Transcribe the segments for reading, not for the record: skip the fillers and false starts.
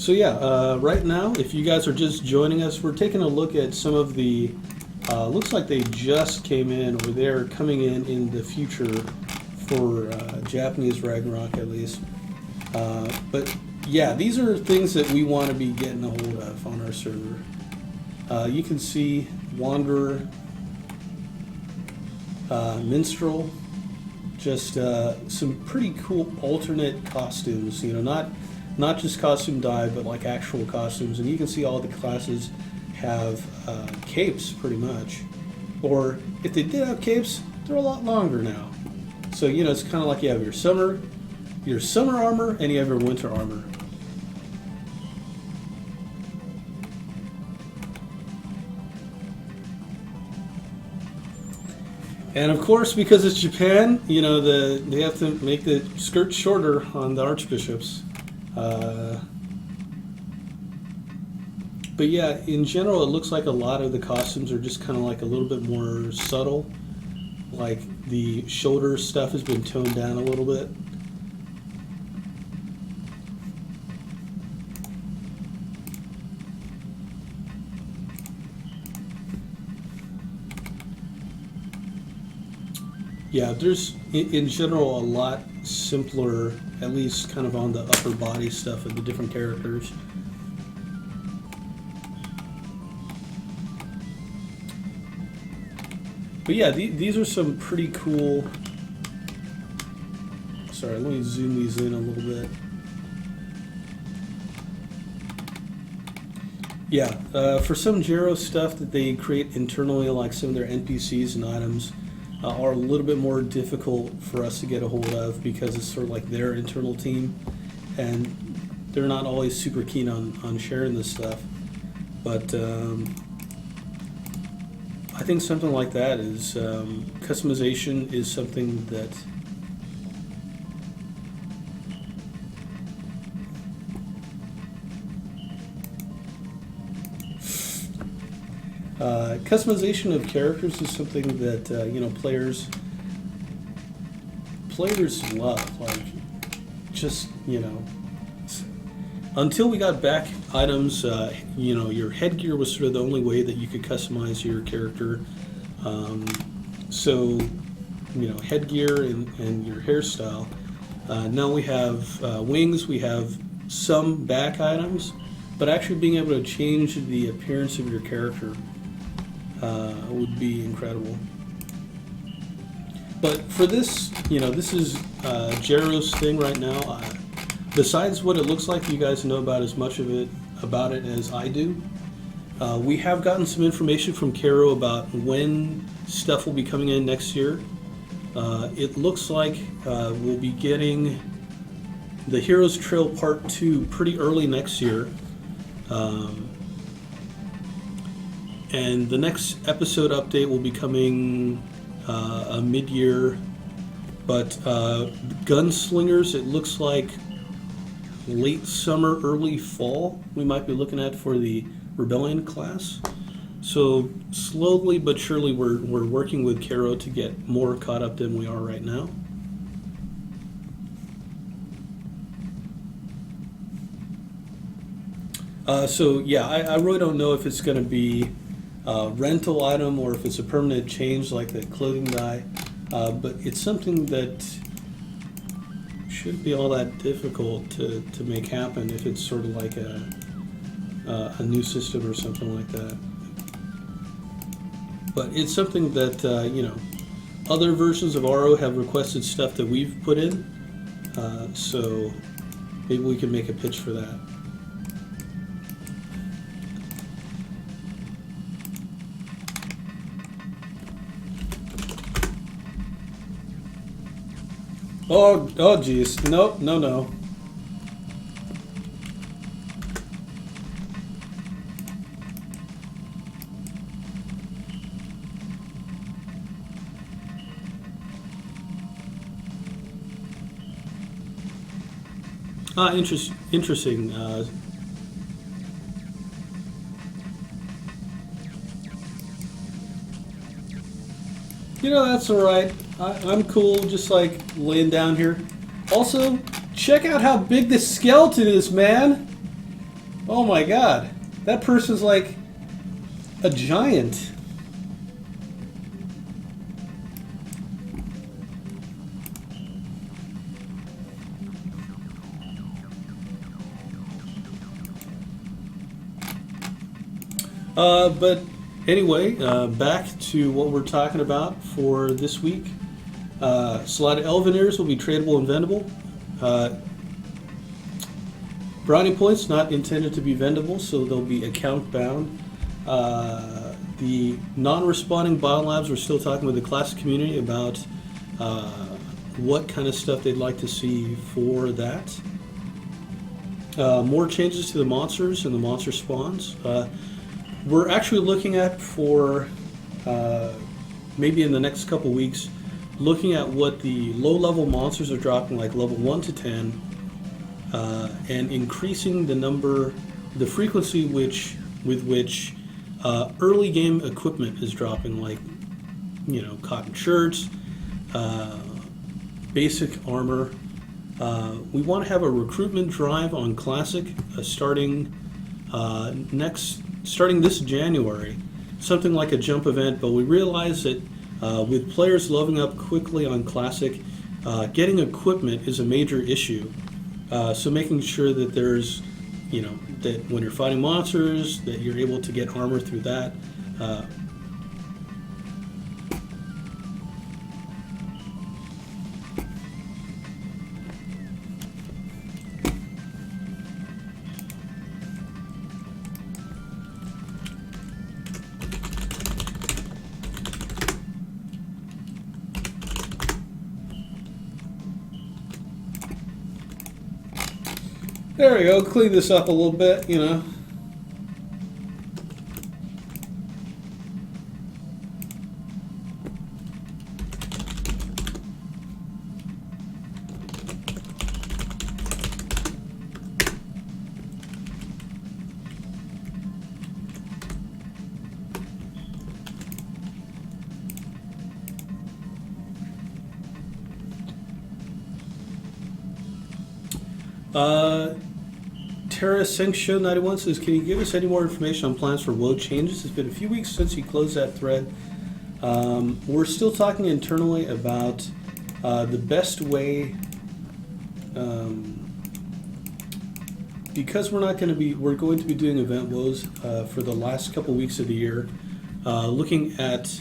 So yeah, right now, if you guys are just joining us, we're taking a look at some of the, looks like they just came in, or they're coming in the future for Japanese Ragnarok at least. But yeah, these are things that we want to be getting a hold of on our server. You can see Wanderer, Minstrel, just some pretty cool alternate costumes, you know, not just costume dye, but like actual costumes. And you can see all the classes have capes pretty much. Or if they did have capes, they're a lot longer now. So, you know, it's kind of like you have your summer armor and you have your winter armor. And of course, because it's Japan, you know, they have to make the skirt shorter on the archbishops. But yeah, in general, it looks like a lot of the costumes are just kind of like a little bit more subtle. Like the shoulder stuff has been toned down a little bit. Yeah, there's in general a lot simpler, at least kind of on the upper body stuff of the different characters. But yeah, these are some pretty cool. Sorry, let me zoom these in a little bit. Yeah, for some Jero stuff that they create internally, like some of their NPCs and items, are a little bit more difficult for us to get a hold of because it's sort of like their internal team, and they're not always super keen on sharing this stuff. But I think something like that is customization is something that customization of characters is something that you know, players love. Like, just, you know, until we got back items, you know, your headgear was sort of the only way that you could customize your character. So, you know, headgear and your hairstyle. Now we have wings, we have some back items, but actually being able to change the appearance of your character would be incredible. But for this, you know, this is Jero's thing right now. Besides what it looks like, you guys know about as much about it as I do. We have gotten some information from Caro about when stuff will be coming in next year. It looks like we'll be getting the Heroes Trail Part 2 pretty early next year. And the next episode update will be coming a mid-year. But Gunslingers, it looks like late summer, early fall, we might be looking at for the Rebellion class. So slowly but surely we're working with Caro to get more caught up than we are right now. So yeah, I really don't know if it's going to be a rental item or if it's a permanent change like the clothing dye, but it's something that shouldn't be all that difficult to make happen if it's sort of like a new system or something like that. But it's something that, you know, other versions of RO have requested stuff that we've put in, so maybe we can make a pitch for that. Oh, geez. Nope, no. Interesting. You know, that's alright. I'm cool just like laying down here. Also, check out how big this skeleton is, man. Oh my god. That person's like a giant. But anyway, back to what we're talking about for this week. Slotted Elven will be tradable and vendable. Brownie points not intended to be vendable, so they'll be account bound. The non-responding biolabs, we're still talking with the classic community about what kind of stuff they'd like to see for that. More changes to the monsters and the monster spawns. We're actually looking at for maybe in the next couple weeks, looking at what the low-level monsters are dropping, like level 1 to 10, and increasing the frequency with which early game equipment is dropping, like cotton shirts, basic armor. We want to have a recruitment drive on Classic starting this January, something like a jump event. But we realize that with players leveling up quickly on Classic, getting equipment is a major issue. So making sure that there's, that when you're fighting monsters, that you're able to get armor through that. There we go, clean this up a little bit, Terra Senksho 91 says, can you give us any more information on plans for WoE changes? It's been a few weeks since you closed that thread. We're still talking internally about the best way, because we're going to be doing event WoEs for the last couple weeks of the year, looking at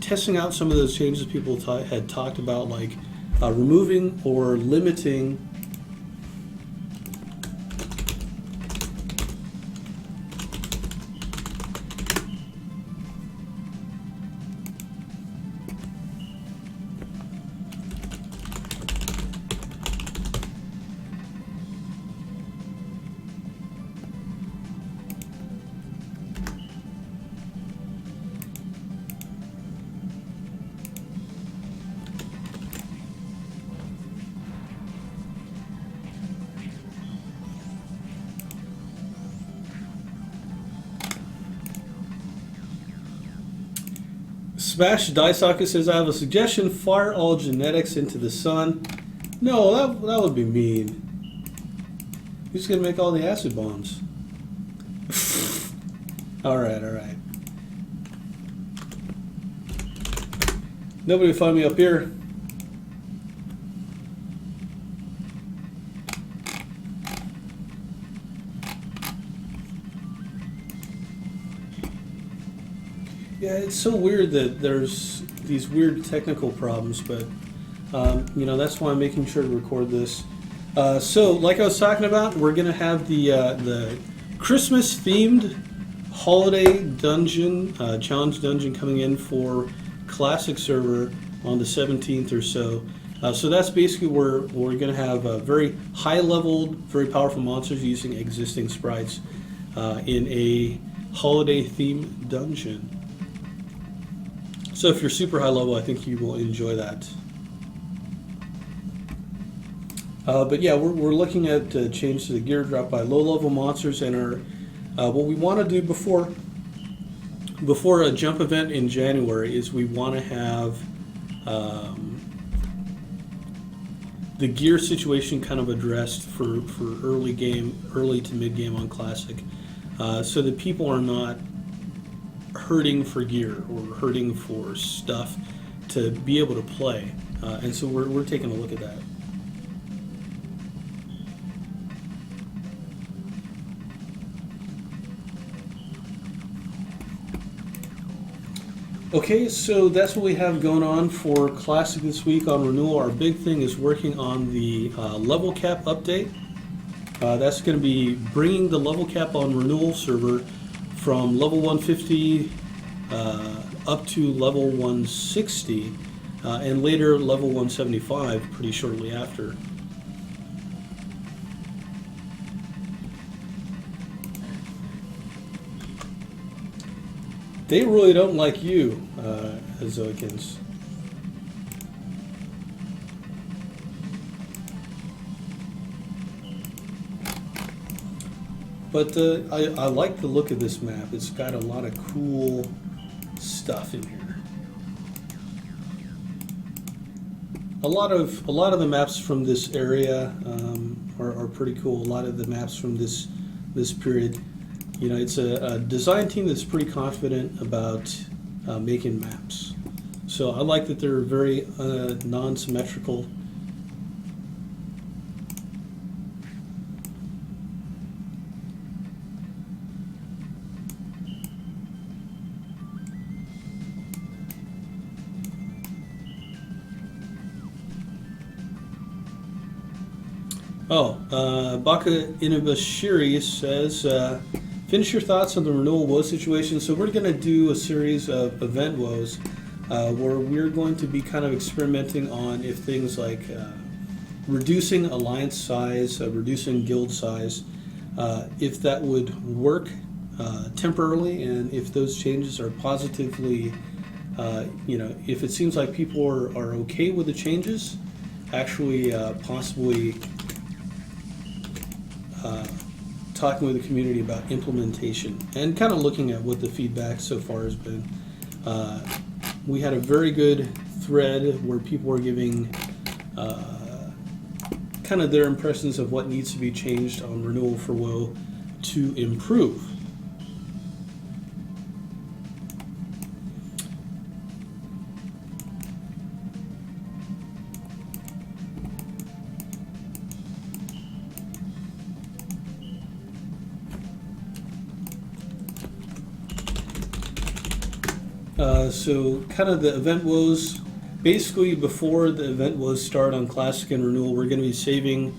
testing out some of those changes people had talked about, like removing or limiting Smash Die Socket says, I have a suggestion, fire all genetics into the sun. No, that would be mean. Who's going to make all the acid bombs? Alright. Nobody find me up here. Yeah, it's so weird that there's these weird technical problems, but that's why I'm making sure to record this. So, like I was talking about, we're going to have the Christmas-themed holiday dungeon, challenge dungeon coming in for Classic server on the 17th or so. So that's basically where we're going to have very high-leveled, very powerful monsters using existing sprites in a holiday-themed dungeon. So if you're super high level, I think you will enjoy that. But yeah, we're looking at change to the gear drop by low level monsters, and what we want to do before a jump event in January is we want to have the gear situation kind of addressed for early to mid game on Classic, so that people are not hurting for gear or hurting for stuff to be able to play. And so we're taking a look at that. Okay, so that's what we have going on for Classic this week on Renewal. Our big thing is working on the level cap update. That's going to be bringing the level cap on Renewal server from level 150 up to level 160, and later level 175 pretty shortly after. They really don't like you, Azoikins. But I like the look of this map. It's got a lot of cool stuff in here. A lot of the maps from this area are pretty cool. A lot of the maps from this period. You know, it's a design team that's pretty confident about making maps. So I like that they're very non-symmetrical. Baka Inabashiri says, finish your thoughts on the renewal woe situation. So we're going to do a series of event woes where we're going to be kind of experimenting on if things like reducing alliance size, reducing guild size, if that would work temporarily, and if those changes are positively, if it seems like people are okay with the changes, actually possibly talking with the community about implementation and kind of looking at what the feedback so far has been. We had a very good thread where people were giving kind of their impressions of what needs to be changed on Renewal for WoW to improve. So kind of the event woes, basically before the event woes start on Classic and Renewal, we're going to be saving,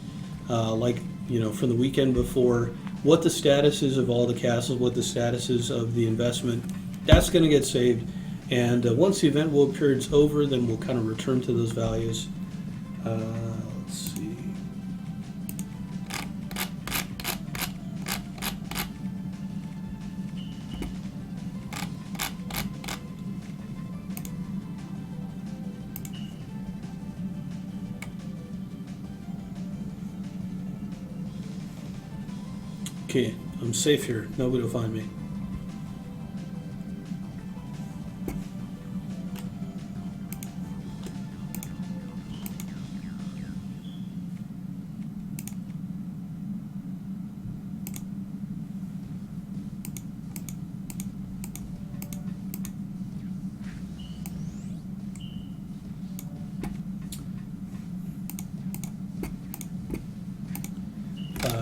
from the weekend before, what the status is of all the castles, what the status is of the investment. That's going to get saved. And once the event woe period's over, then we'll kind of return to those values. Let's see. Okay, I'm safe here. Nobody will find me.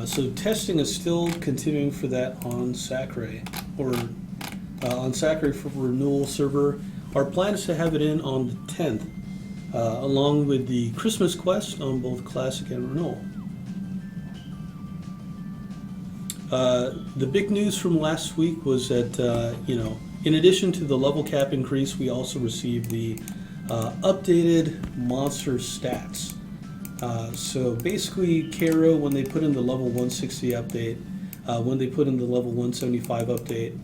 So testing is still continuing for that on Sacre, or on Sacre for Renewal server. Our plan is to have it in on the 10th, along with the Christmas quest on both Classic and Renewal. The big news from last week was that, in addition to the level cap increase, we also received the updated monster stats. So basically, Cairo, when they put in the level 160 update, when they put in the level 175 update,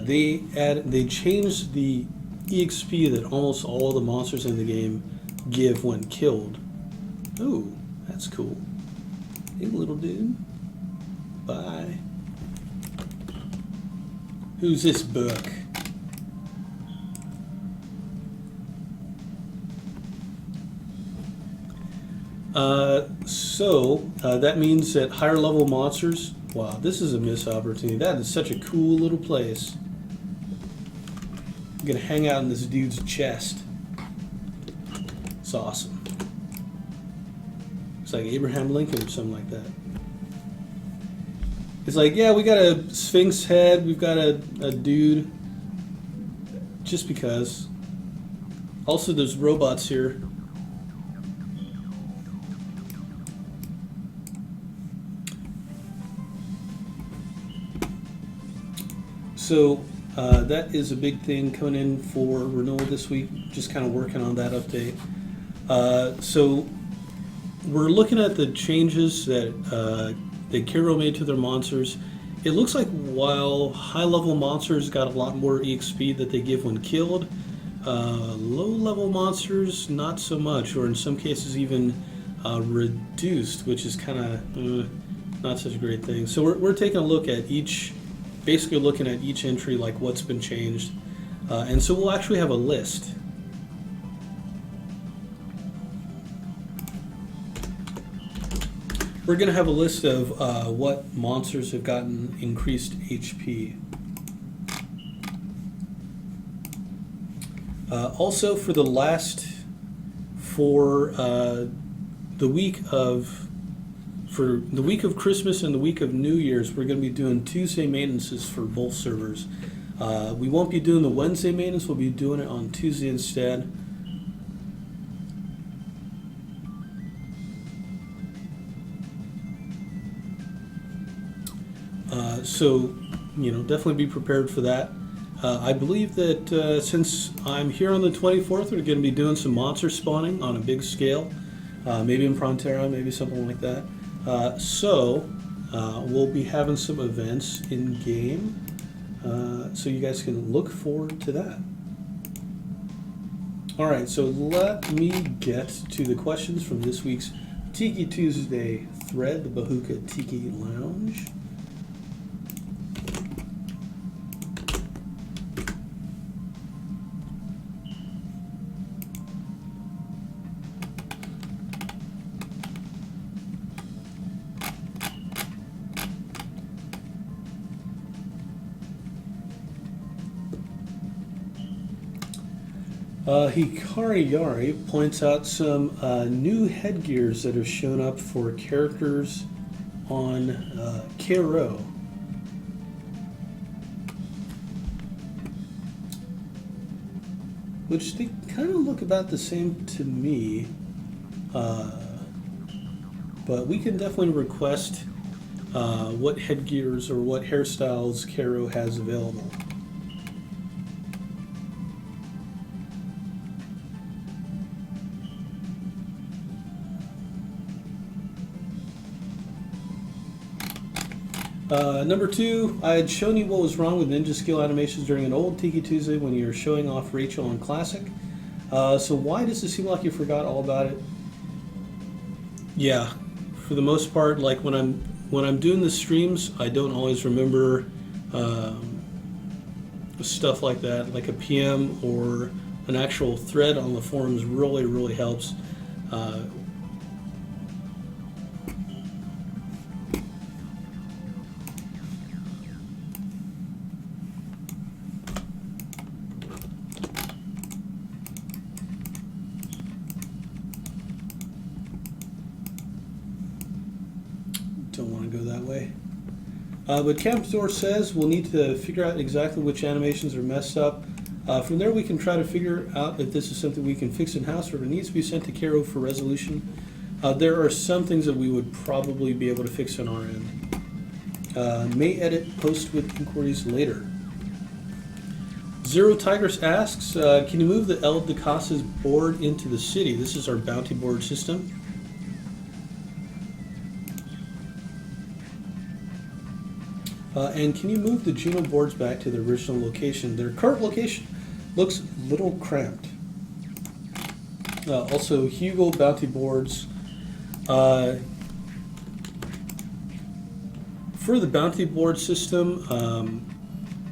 they changed the EXP that almost all the monsters in the game give when killed. Ooh, that's cool. Hey, little dude. Bye. Who's this book? That means that higher level monsters. Wow, this is a missed opportunity. That is such a cool little place. I'm gonna hang out in this dude's chest. It's awesome. It's like Abraham Lincoln or something like that. It's like, yeah, we got a Sphinx head, we've got a dude. Just because. Also, there's robots here. So that is a big thing coming in for renewal this week. Just kind of working on that update. So we're looking at the changes that Kiro made to their monsters. It looks like while high-level monsters got a lot more EXP that they give when killed, low-level monsters not so much, or in some cases even reduced, which is kind of not such a great thing. So we're taking a look at each. Basically looking at each entry, like what's been changed. And so we'll actually have a list. We're going to have a list of what monsters have gotten increased HP. Also for the last, for the week of Christmas and the week of New Year's, we're going to be doing Tuesday maintenances for both servers. We won't be doing the Wednesday maintenance, we'll be doing it on Tuesday instead. So, definitely be prepared for that. I believe that since I'm here on the 24th, we're going to be doing some monster spawning on a big scale. Maybe in Frontera, maybe something like that. We'll be having some events in game, so you guys can look forward to that. Alright, so let me get to the questions from this week's Tiki Tuesday thread, the Bahuka Tiki Lounge. Hikari Yari points out some new headgears that have shown up for characters on Kero. Which they kind of look about the same to me. But we can definitely request what headgears or what hairstyles Kero has available. Number 2, I had shown you what was wrong with ninja skill animations during an old Tiki Tuesday when you were showing off Rachel on Classic. So why does it seem like you forgot all about it? Yeah, for the most part, like when I'm doing the streams, I don't always remember stuff like that. Like a PM or an actual thread on the forums really helps. Don't want to go that way. But Campstor says we'll need to figure out exactly which animations are messed up. From there we can try to figure out if this is something we can fix in-house or if it needs to be sent to Kero for resolution. There are some things that we would probably be able to fix on our end. May edit post with inquiries later. Zero Tigress asks, can you move the El de Casas board into the city? This is our bounty board system. And can you move the Geno boards back to their original location? Their current location looks a little cramped. Also, Hugo bounty boards. For the bounty board system,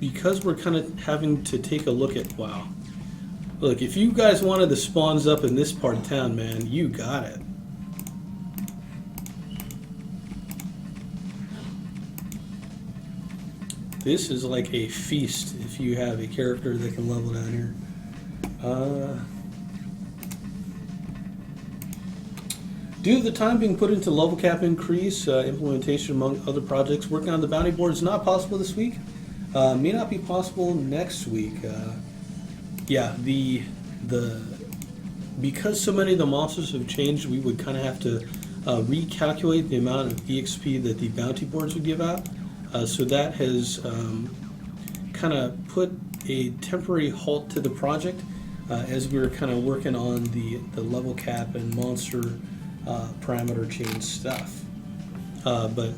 because we're kind of having to take a look at, wow. Look, if you guys wanted the spawns up in this part of town, man, you got it. This is like a feast if you have a character that can level down here. Due to the time being put into level cap increase, implementation among other projects, working on the bounty board is not possible this week. May not be possible next week. Yeah, because so many of the monsters have changed, we would kind of have to recalculate the amount of EXP that the bounty boards would give out. So that has kind of put a temporary halt to the project as we were kind of working on the level cap and monster parameter change stuff. But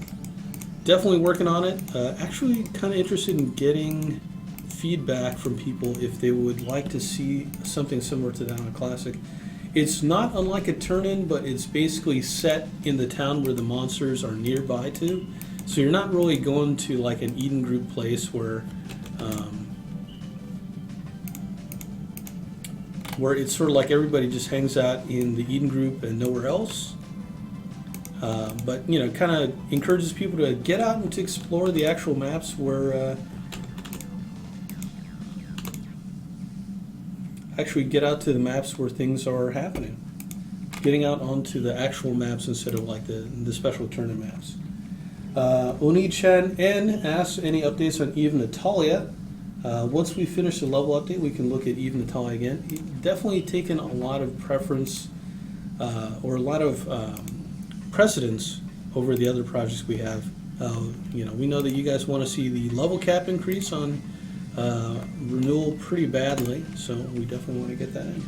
definitely working on it. Actually kind of interested in getting feedback from people if they would like to see something similar to that on Classic. It's not unlike a turn-in, but it's basically set in the town where the monsters are nearby to. So you're not really going to like an Eden group place where it's sort of like everybody just hangs out in the Eden group and nowhere else. But you know, kind of encourages people to get out and to explore the actual maps where actually get out to the maps where things are happening. Getting out onto the actual maps instead of like the special turn-in maps. Oni-chan N asks any updates on Eve Natalia. Once we finish the level update, we can look at Eve Natalia again. Definitely taken a lot of preference or a lot of precedence over the other projects we have. You know, we know that you guys want to see the level cap increase on renewal pretty badly, so we definitely want to get that in.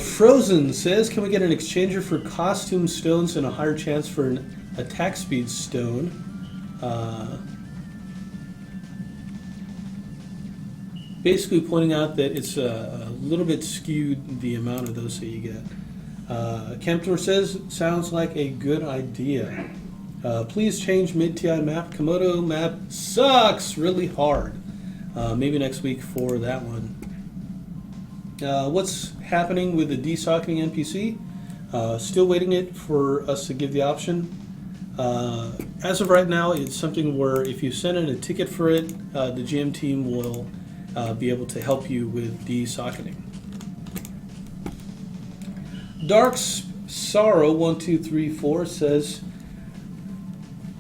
Frozen says, can we get an exchanger for costume stones and a higher chance for an attack speed stone? Basically pointing out that it's a little bit skewed, the amount of those that you get. Kemptor says, sounds like a good idea. Please change mid-TI map. Komodo map sucks really hard. Maybe next week for that one. What's happening with the desocketing NPC? Still waiting it for us to give the option. As of right now, it's something where if you send in a ticket for it, the GM team will be able to help you with desocketing. Dark Sorrow 1234 says,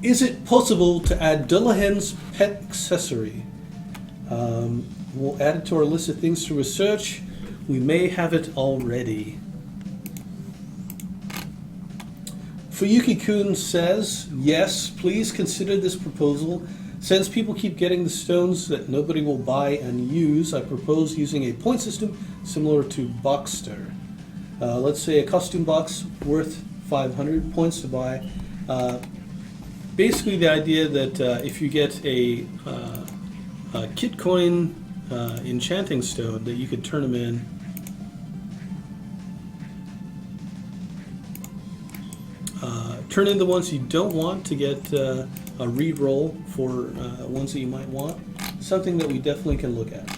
is it possible to add Dullahan's pet accessory? We'll add it to our list of things to research. We may have it already. Fuyuki-kun says, yes, please consider this proposal. Since people keep getting the stones that nobody will buy and use, I propose using a point system similar to Boxster. Let's say a costume box worth 500 points to buy. Basically the idea that if you get a kit coin enchanting stone, that you could turn them in. Turn in the ones you don't want to get a re-roll for ones that you might want. Something that we definitely can look at.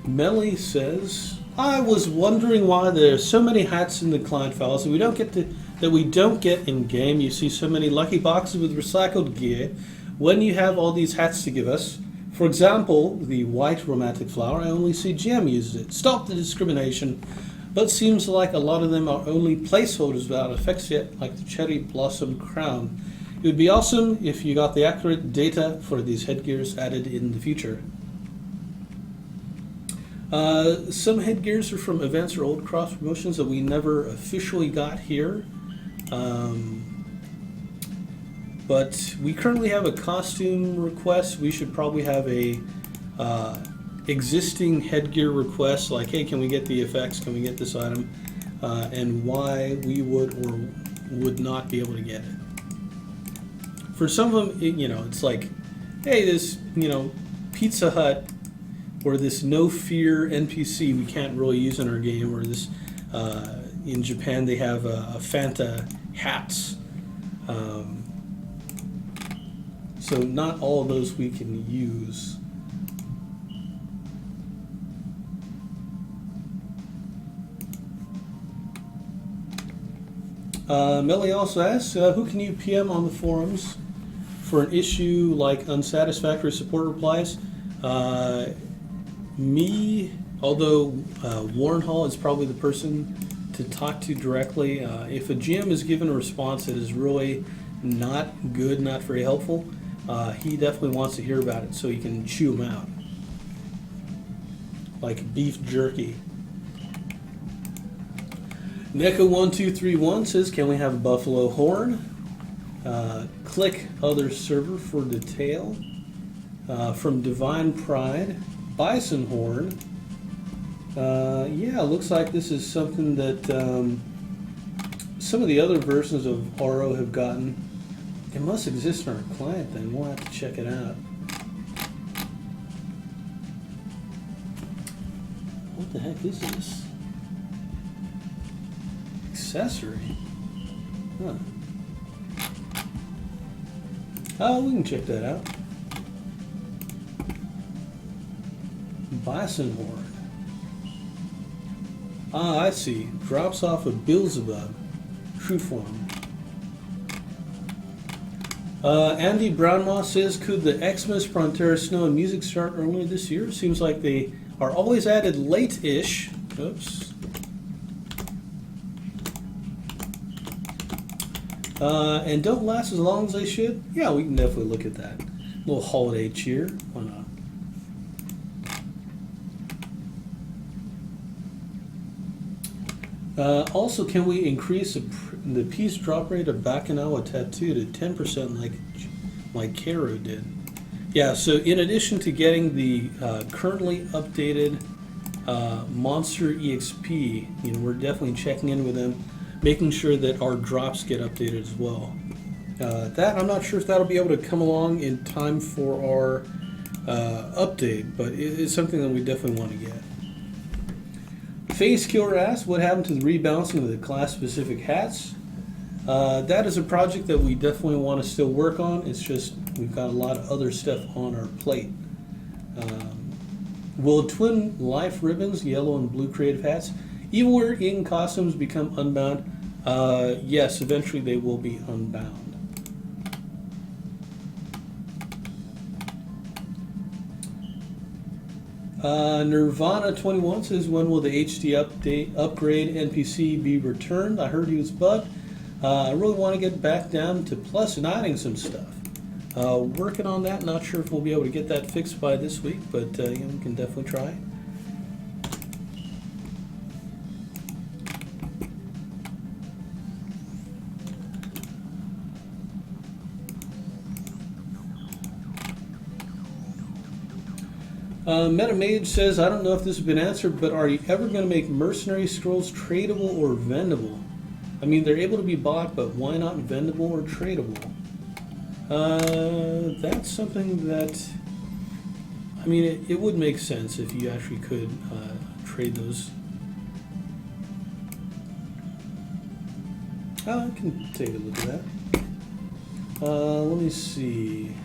Melly says, I was wondering why there are so many hats in the client files that we don't get in game. You see so many lucky boxes with recycled gear when you have all these hats to give us. For example, the white romantic flower, I only see GM uses it. Stop the discrimination. But seems like a lot of them are only placeholders without effects yet, like the cherry blossom crown. It would be awesome if you got the accurate data for these headgears added in the future. Some headgears are from events or old cross promotions that we never officially got here. But we currently have a costume request. We should probably have a existing headgear request, like, hey, can we get the effects? Can we get this item? And why we would or would not be able to get it. For some of them, it's like, hey, this, Pizza Hut or this no fear NPC we can't really use in our game, or this in Japan they have a Fanta hats. So not all of those we can use. Melly also asks, who can you PM on the forums for an issue like unsatisfactory support replies? Me, although Warren Hall is probably the person to talk to directly. If a GM is given a response that is really not good, not very helpful, he definitely wants to hear about it so he can chew them out. Like beef jerky. Neko1231 says, can we have a buffalo horn? Click other server for detail. From Divine Pride, bison horn. Yeah, it looks like this is something that some of the other versions of RO have gotten. It must exist on our client then. We'll have to check it out. What the heck is this? Accessory? Huh. Oh, we can check that out. Bison horn. Ah, I see. Drops off of Beelzebub. True form. Andy Brownmoss says, could the Xmas, Frontera Snow and Music start earlier this year? Seems like they are always added late-ish. Oops. And don't last as long as they should? Yeah, we can definitely look at that. A little holiday cheer. Why not? Also, can we increase the piece drop rate of Bakanawa Tattoo to 10% like Karo did? Yeah, so in addition to getting the currently updated Monster EXP, we're definitely checking in with them, making sure that our drops get updated as well. That, I'm not sure if that'll be able to come along in time for our update, but it's something that we definitely want to get. Face Killer asks, what happened to the rebalancing of the class-specific hats? That is a project that we definitely want to still work on. It's just we've got a lot of other stuff on our plate. Will twin life ribbons, yellow and blue creative hats, even where in costumes become unbound? Yes, eventually they will be unbound. Nirvana 21 says, when will the HD upgrade NPC be returned? I heard he was bugged. I really want to get back down to plus and adding some stuff. Working on that. Not sure if we'll be able to get that fixed by this week, but we can definitely try. MetaMage says, I don't know if this has been answered, but are you ever going to make mercenary scrolls tradable or vendable? I mean, they're able to be bought, but why not vendable or tradable? That's something that, I mean, it would make sense if you actually could trade those. I can take a look at that. Let me see.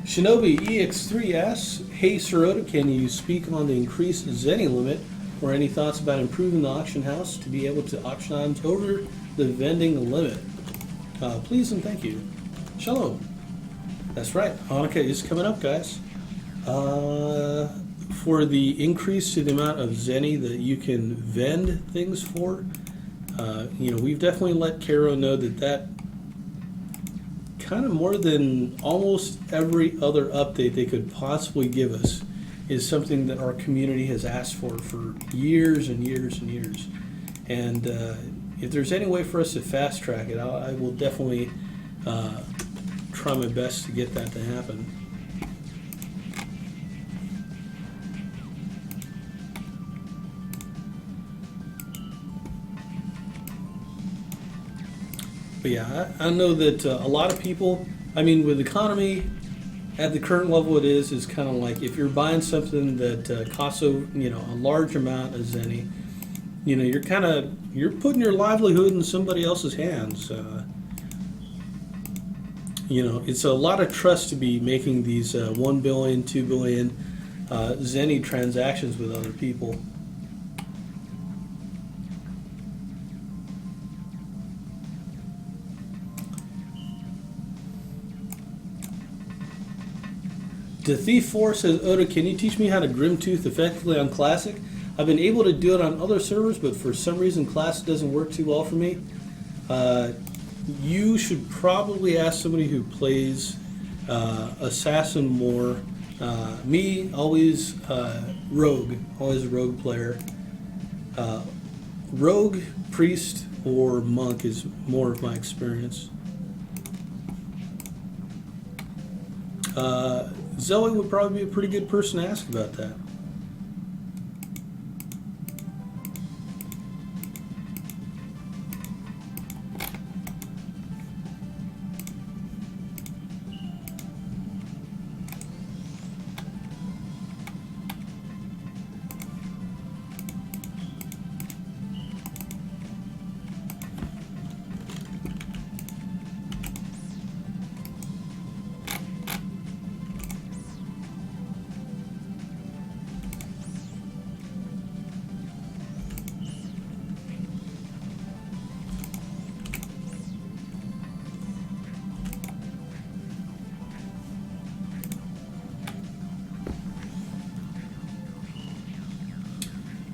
Shinobi EX3 asks, hey Sirota, can you speak on the increased Zenny limit or any thoughts about improving the auction house to be able to auction items over the vending limit? Please and thank you. Shalom. That's right, Hanukkah is coming up, guys. For the increase to the amount of Zenny that you can vend things for, we've definitely let Karo know that kind of more than almost every other update they could possibly give us is something that our community has asked for years and years and years. And if there's any way for us to fast track it, I will definitely try my best to get that to happen. But yeah, I know that a lot of people, I mean, with the economy at the current level it is kind of like if you're buying something that costs a large amount of Zenny, you're putting your livelihood in somebody else's hands. It's a lot of trust to be making these 1 billion, 2 billion Zenny transactions with other people. The Thief 4 says, Oda, can you teach me how to Grimtooth effectively on Classic? I've been able to do it on other servers, but for some reason Classic doesn't work too well for me. You should probably ask somebody who plays Assassin more. Me, always Rogue, always a Rogue player. Rogue, Priest, or Monk is more of my experience. Zoe would probably be a pretty good person to ask about that.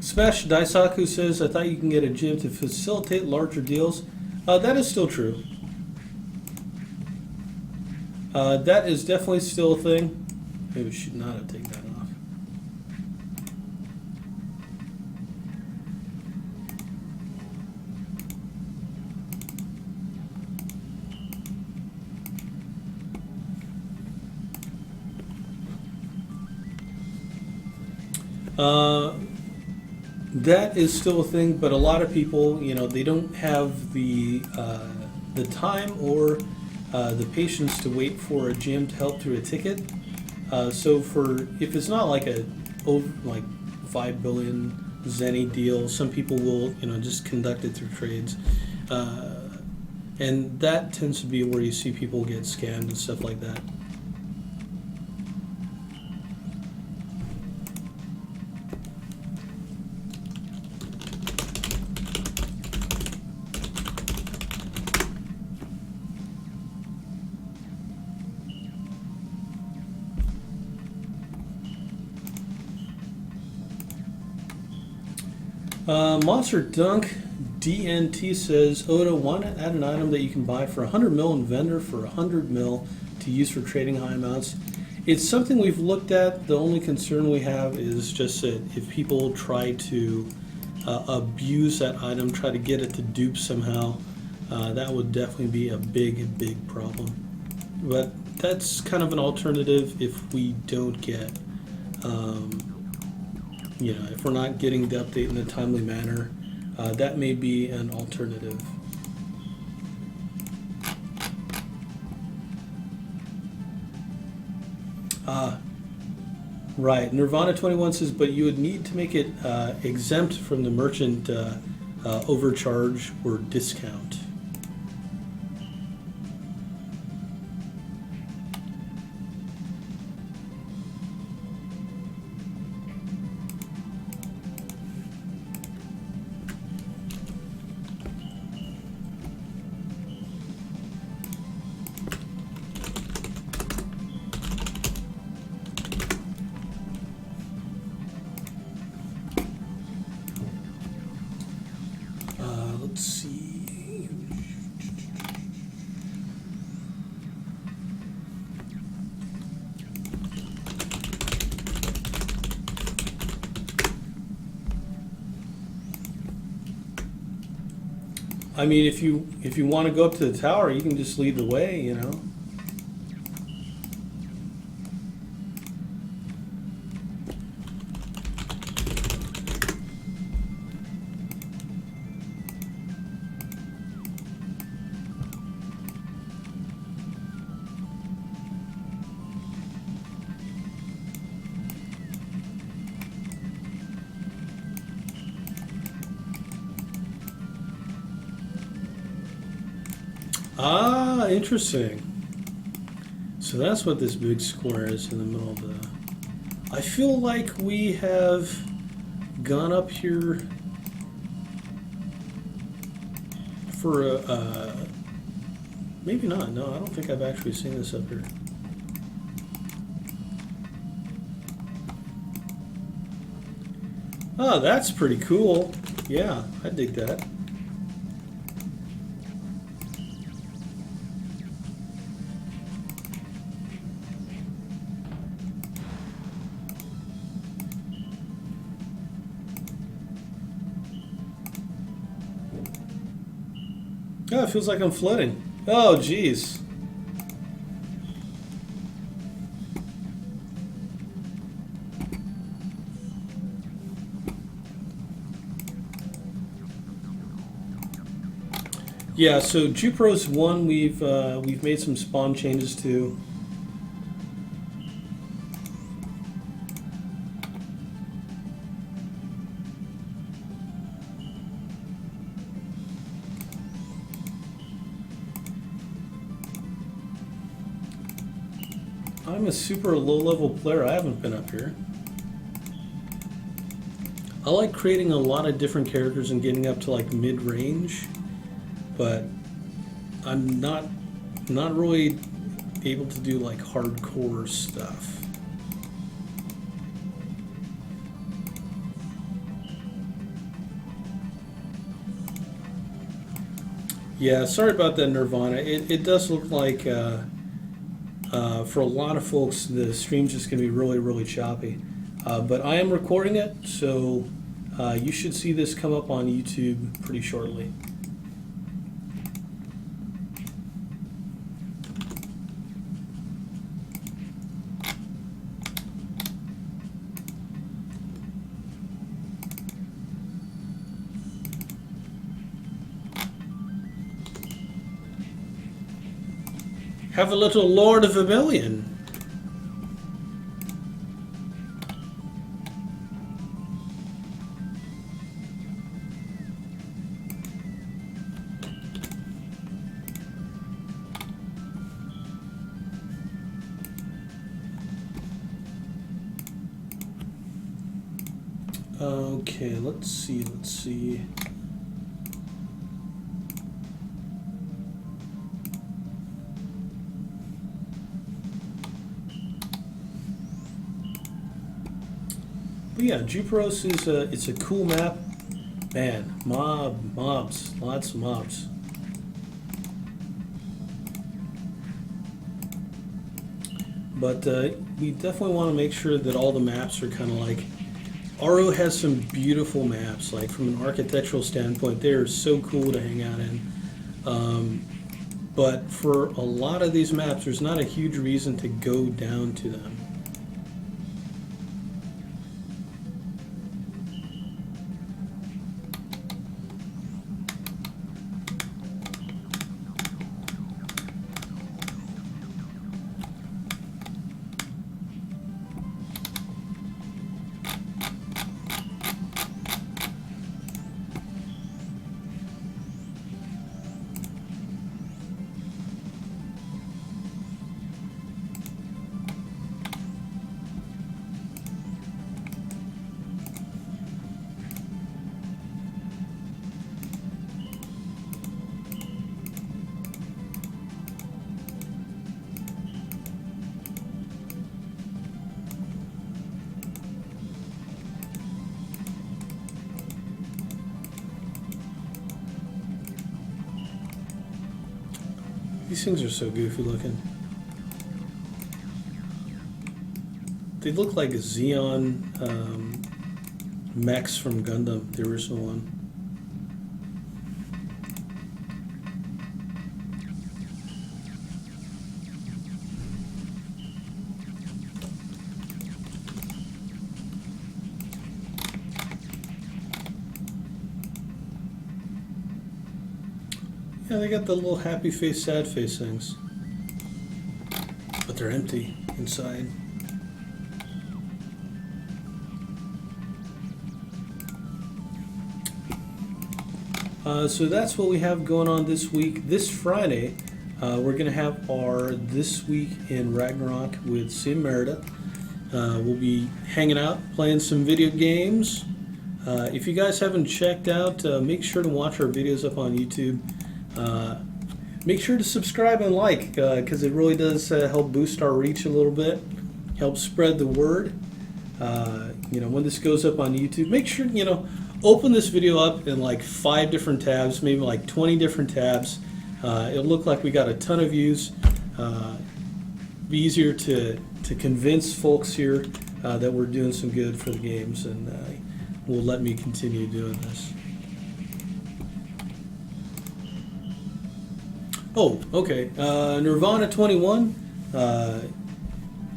Smash Daisaku says, I thought you can get a gym to facilitate larger deals. That is still true. That is definitely still a thing. Maybe we should not have taken that off. That is still a thing, but a lot of people, they don't have the time or the patience to wait for a gym to help through a ticket. So if it's not like a 5 billion Zenny deal, some people will just conduct it through trades, and that tends to be where you see people get scammed and stuff like that. Monster Dunk DNT says, Oda, why not add an item that you can buy for 100 mil and vendor for 100 mil to use for trading high amounts? It's something we've looked at. The only concern we have is just that if people try to abuse that item, try to get it to dupe somehow, that would definitely be a big problem. But that's kind of an alternative if we don't get if we're not getting the update in a timely manner, that may be an alternative. Right. Nirvana 21 says, but you would need to make it exempt from the merchant overcharge or discount. Let's see. I mean, if you want to go up to the tower, you can just lead the way, Ah, interesting. So that's what this big square is in the middle of the... I feel like we have gone up here for a... maybe not. No, I don't think I've actually seen this up here. Oh, that's pretty cool. Yeah, I dig that. Oh, it feels like I'm floating. Oh, geez. Yeah, so Jupros 1 we've made some spawn changes to. I'm a super low-level player. I haven't been up here. I like creating a lot of different characters and getting up to like mid-range, but I'm not really able to do like hardcore stuff. Yeah, sorry about that, Nirvana. It does look like for a lot of folks the stream's just going to be really, really choppy. But I am recording it, so you should see this come up on YouTube pretty shortly. Have a little Lord of Vermilion. Okay, let's see. But yeah, Jupros is it's a cool map. Man, mobs, lots of mobs. But we definitely want to make sure that all the maps are kind of like. RO has some beautiful maps, like from an architectural standpoint, they are so cool to hang out in. But for a lot of these maps, there's not a huge reason to go down to them. These things are so goofy looking. They look like Xeon mechs from Gundam, the original one. Yeah, they got the little happy face, sad face things. But they're empty inside. So that's what we have going on this week. This Friday, we're going to have our This Week in Ragnarok with Sim Merida. We'll be hanging out, playing some video games. If you guys haven't checked out, make sure to watch our videos up on YouTube. Make sure to subscribe and like, because it really does help boost our reach a little bit, help spread the word. When this goes up on YouTube, make sure, open this video up in like 5 different tabs, maybe like 20 different tabs. It'll look like we got a ton of views. Be easier to convince folks here that we're doing some good for the games, and will let me continue doing this. Oh, okay. Nirvana 21,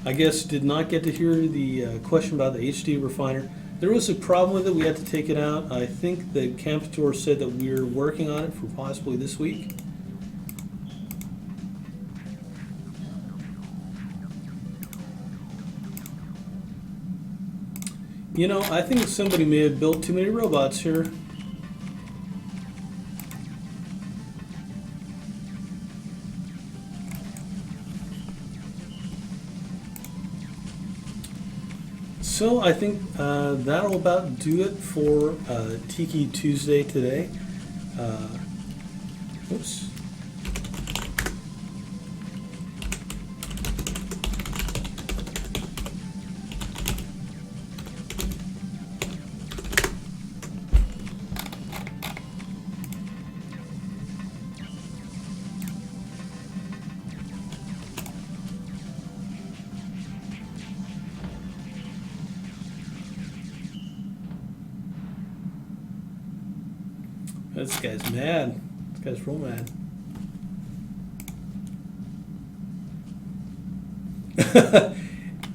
I guess did not get to hear the question about the HD refiner. There was a problem with it. We had to take it out. I think the Camp Store said that we're working on it for possibly this week. I think somebody may have built too many robots here. So I think that'll about do it for Tiki Tuesday today. Oops. This guy's mad. This guy's real mad.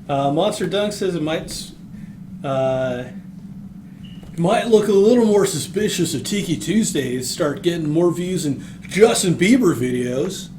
Monster Dunk says it might look a little more suspicious if Tiki Tuesdays start getting more views than Justin Bieber videos.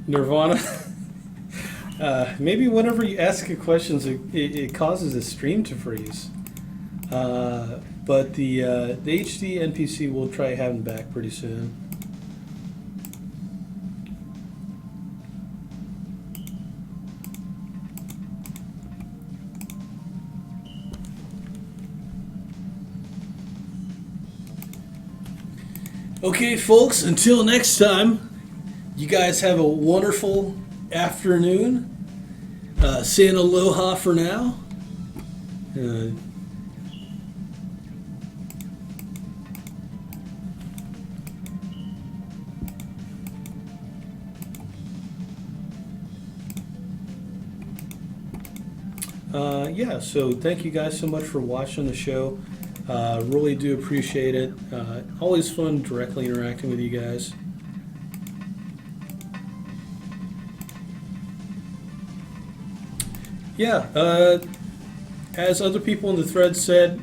Nirvana. Maybe whenever you ask a questions, it causes a stream to freeze. But the HD NPC we'll try having back pretty soon. Okay, folks, until next time. You guys have a wonderful afternoon. Saying aloha for now. So thank you guys so much for watching the show. Really do appreciate it. Always fun directly interacting with you guys. As other people in the thread said,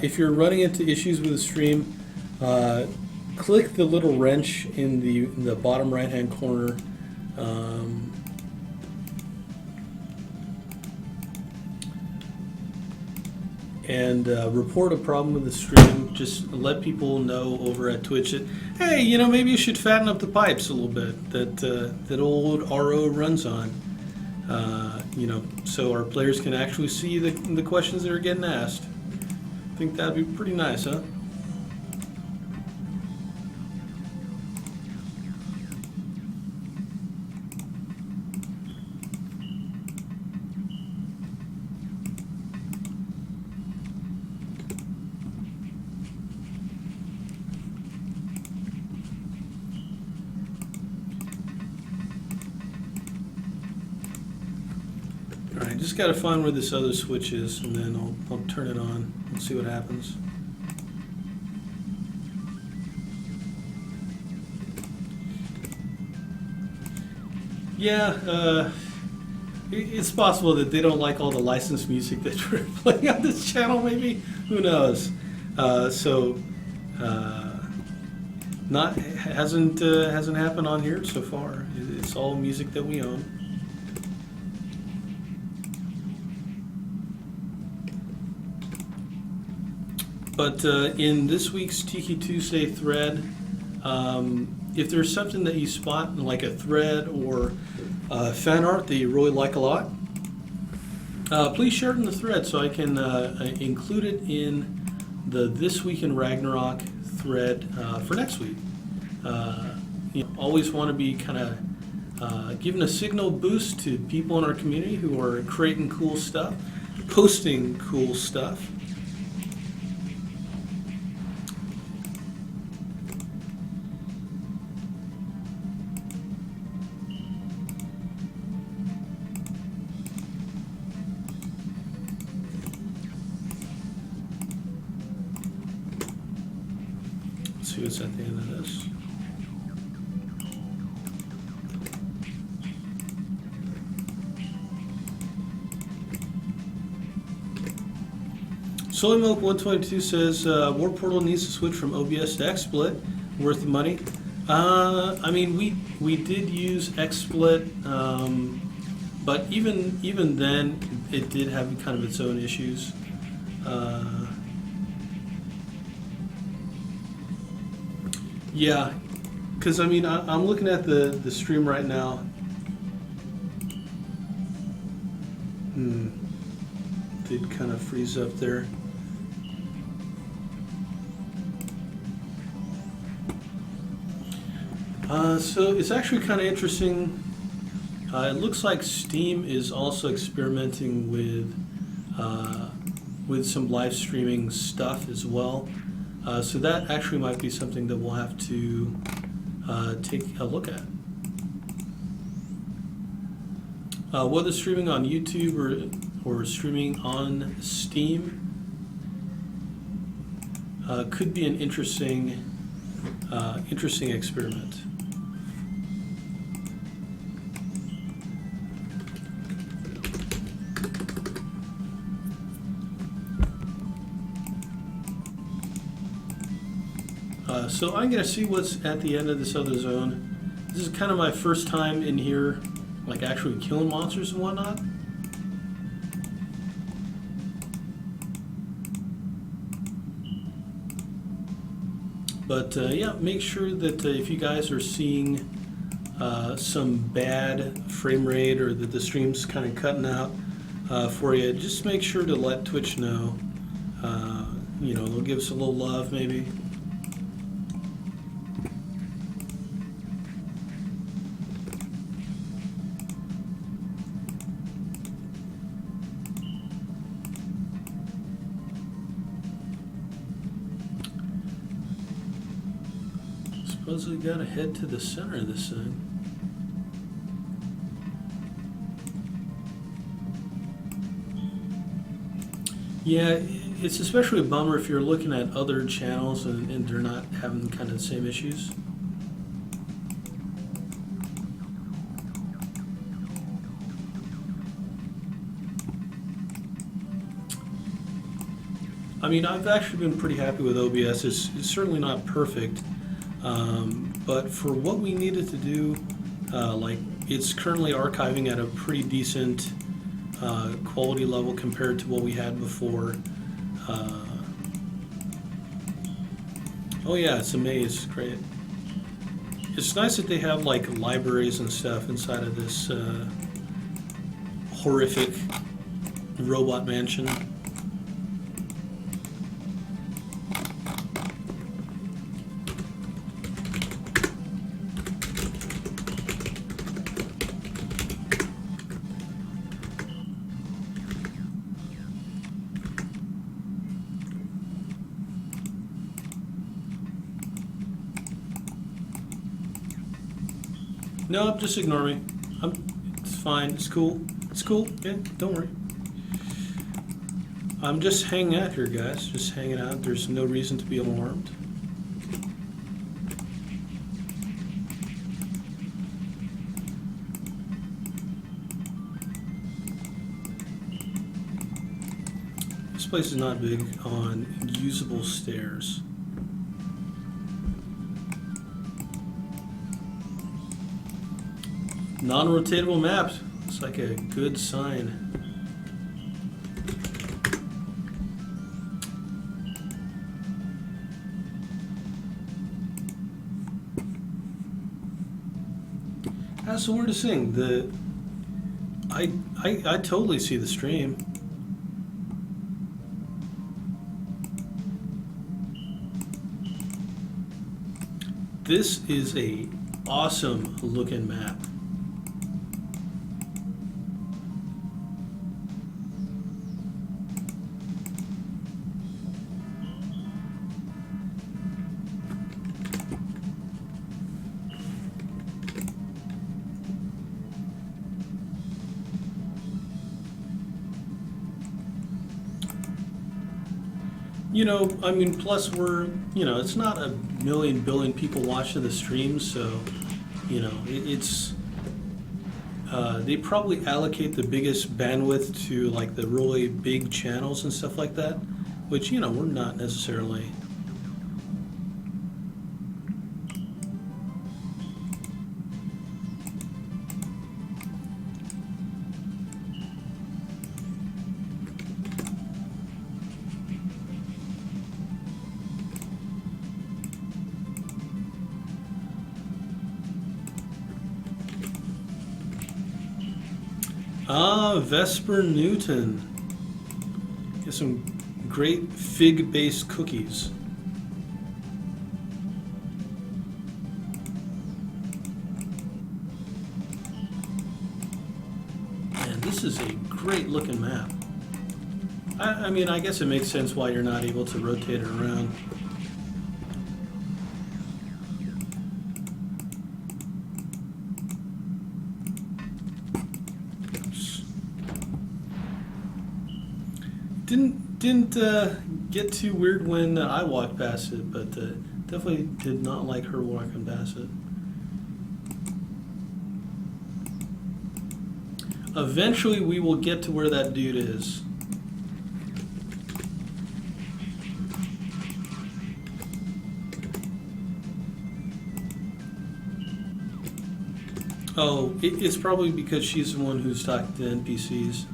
if you're running into issues with the stream, click the little wrench in the bottom right hand corner. And report a problem with the stream. Just let people know over at Twitch that, hey, maybe you should fatten up the pipes a little bit that old RO runs on. So our players can actually see the questions that are getting asked. I think that'd be pretty nice, huh? Alright, just got to find where this other switch is, and then I'll turn it on and see what happens. Yeah, it's possible that they don't like all the licensed music that we're playing on this channel, maybe? Who knows? Hasn't happened on here so far. It's all music that we own. But in this week's Tiki Tuesday thread, if there's something that you spot in like a thread or fan art that you really like a lot, please share it in the thread so I can include it in the This Week in Ragnarok thread for next week. Always want to be kind of giving a signal boost to people in our community who are creating cool stuff, posting cool stuff. Let's see what's at the end of this. SoyMilk122 says War Portal needs to switch from OBS to XSplit. Worth the money. I mean, we did use XSplit, but even then, it did have kind of its own issues. Yeah, because I mean, I'm looking at the stream right now. Did kind of freeze up there. So it's actually kind of interesting. It looks like Steam is also experimenting with some live streaming stuff as well. So that actually might be something that we'll have to take a look at. Whether streaming on YouTube or streaming on Steam could be an interesting experiment. So I'm going to see what's at the end of this other zone. This is kind of my first time in here, like actually killing monsters and whatnot. But yeah, make sure that if you guys are seeing some bad frame rate or that the stream's kind of cutting out for you, just make sure to let Twitch know. They'll give us a little love maybe. Suppose we gotta head to the center of this thing. Yeah, it's especially a bummer if you're looking at other channels and they're not having kind of the same issues. I mean, I've actually been pretty happy with OBS. It's certainly not perfect. But for what we needed to do, it's currently archiving at a pretty decent quality level compared to what we had before. Oh yeah, it's a maze, great. It's nice that they have like libraries and stuff inside of this horrific robot mansion. No, just ignore me. It's fine. It's cool. It's cool. Yeah, don't worry. I'm just hanging out here, guys. Just hanging out. There's no reason to be alarmed. This place is not big on usable stairs. Non-rotatable maps. It's like a good sign. That's the weirdest thing. I totally see the stream. This is a awesome looking map. You know, I mean, plus it's not a million billion people watching the stream, so, it's, they probably allocate the biggest bandwidth to, like, the really big channels and stuff like that, which, we're not necessarily. Vesper Newton. Get some great fig-based cookies. Man, this is a great looking map. I mean, I guess it makes sense why you're not able to rotate it around. Didn't get too weird when I walked past it, but definitely did not like her walking past it. Eventually, we will get to where that dude is. Oh, it's probably because she's the one who's talking to NPCs.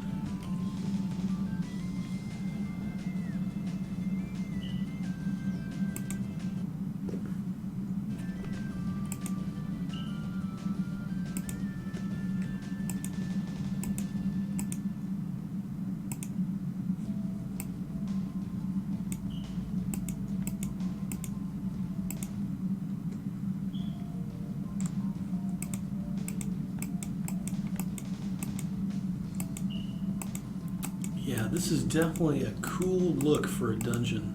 Yeah, this is definitely a cool look for a dungeon.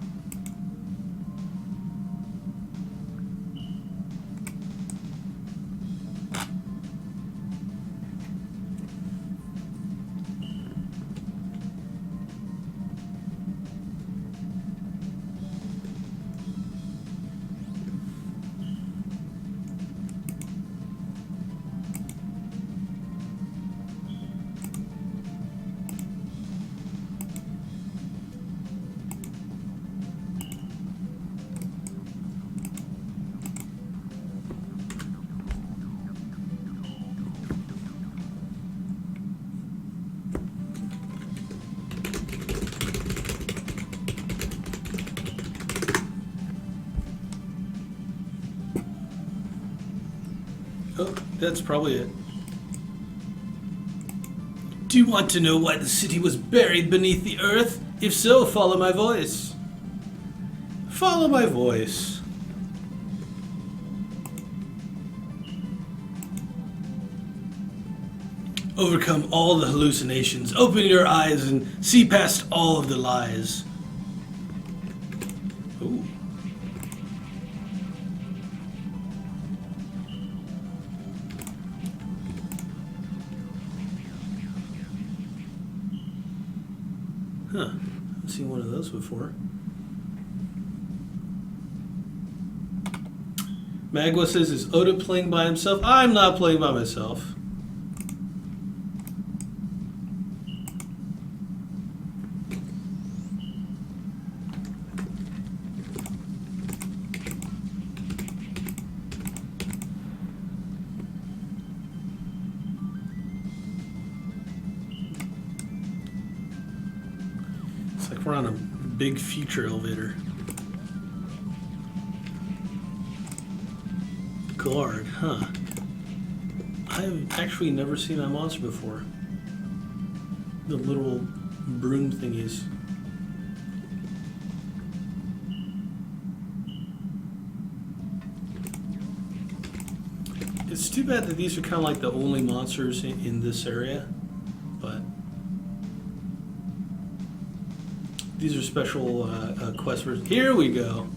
Oh, that's probably it. Do you want to know why the city was buried beneath the earth? If so, follow my voice. Follow my voice. Overcome all the hallucinations. Open your eyes and see past all of the lies. Ooh. Huh. I've seen one of those before. Magwa says, is Oda playing by himself? I'm not playing by myself. We're on a big future elevator. Guard, huh? I've actually never seen that monster before. The little broom thingies. It's too bad that these are kind of like the only monsters in this area, but these are special quests for... Here we go!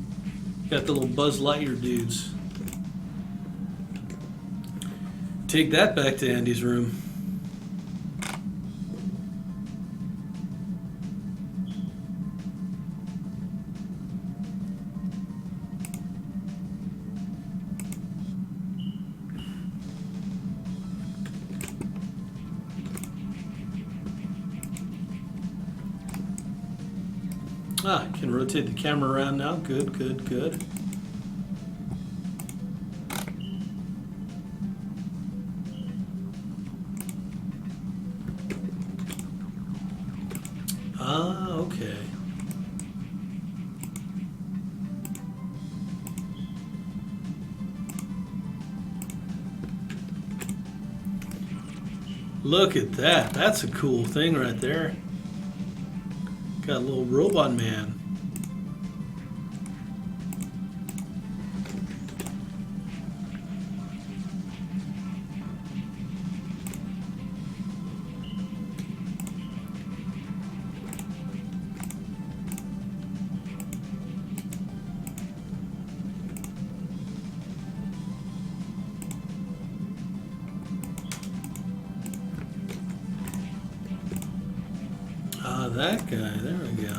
Got the little Buzz Lightyear dudes. Take that back to Andy's room. Ah, can rotate the camera around now. Good, good, good. Ah, okay. Look at that. That's a cool thing right there. Got a little robot man. Ah, that guy. There we go.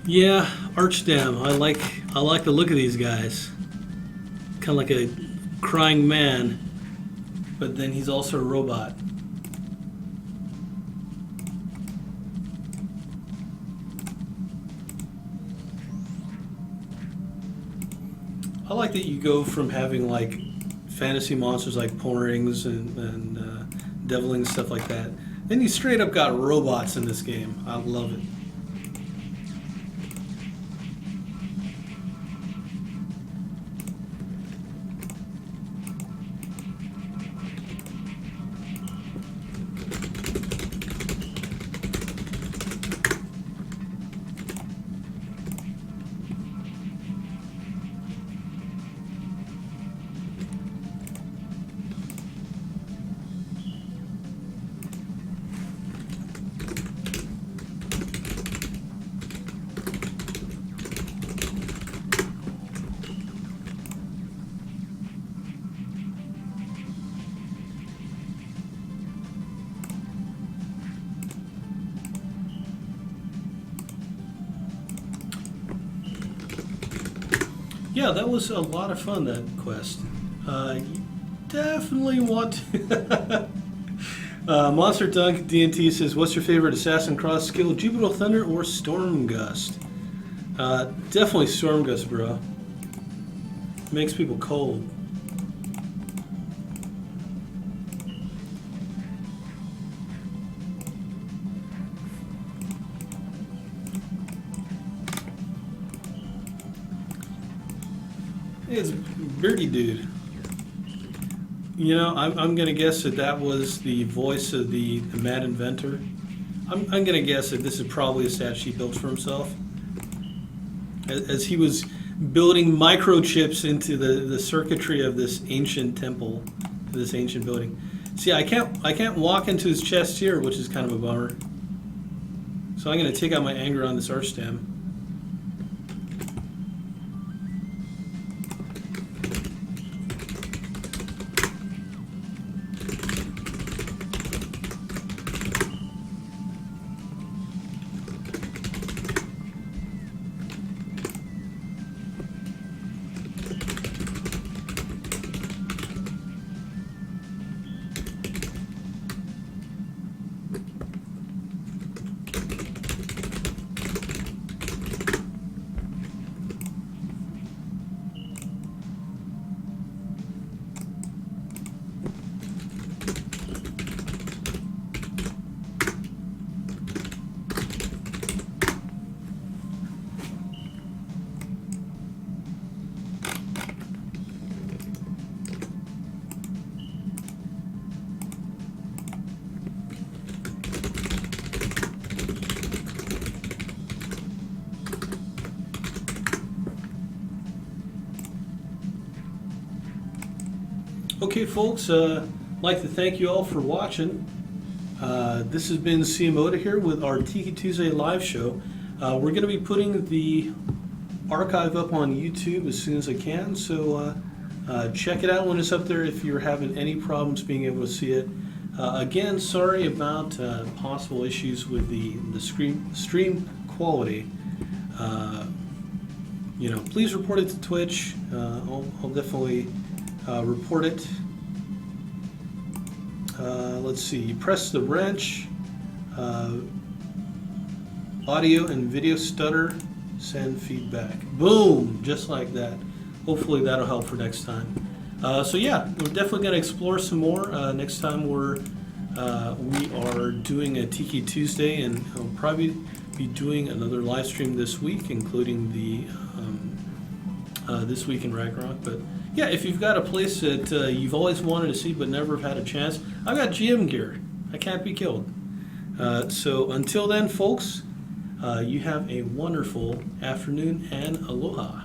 Yeah, Archdam. I like the look of these guys. Kind of like a crying man, but then he's also a robot. I like that you go from having like fantasy monsters like Porrings and Devilings, stuff like that. Then you straight up got robots in this game. I love it. Yeah, that was a lot of fun, that quest. You definitely want to... Monster Dunk DNT says, what's your favorite Assassin Cross skill, Jupiter Thunder or Storm Gust? Definitely Storm Gust, bro. Makes people cold. It's Birdie Dude. You know, I'm going to guess that that was the voice of the Mad Inventor. I'm going to guess that this is probably a statue he built for himself. As he was building microchips into the circuitry of this ancient temple, this ancient building. See, I can't walk into his chest here, which is kind of a bummer. So I'm going to take out my anger on this Archdam. Okay, folks, I'd like to thank you all for watching. This has been CMOda here with our Tiki Tuesday live show. We're going to be putting the archive up on YouTube as soon as I can, so check it out when it's up there if you're having any problems being able to see it. Again, sorry about possible issues with the stream quality. Please report it to Twitch. I'll definitely report it. Let's see, you press the wrench, audio and video stutter, send feedback. Boom, just like that. Hopefully that'll help for next time. So yeah, we're definitely going to explore some more. Next time we are doing a Tiki Tuesday, and I'll probably be doing another live stream this week, including the This Week in Ragnarok. But yeah, if you've got a place that you've always wanted to see but never have had a chance, I've got GM gear. I can't be killed. So until then, folks, you have a wonderful afternoon and aloha.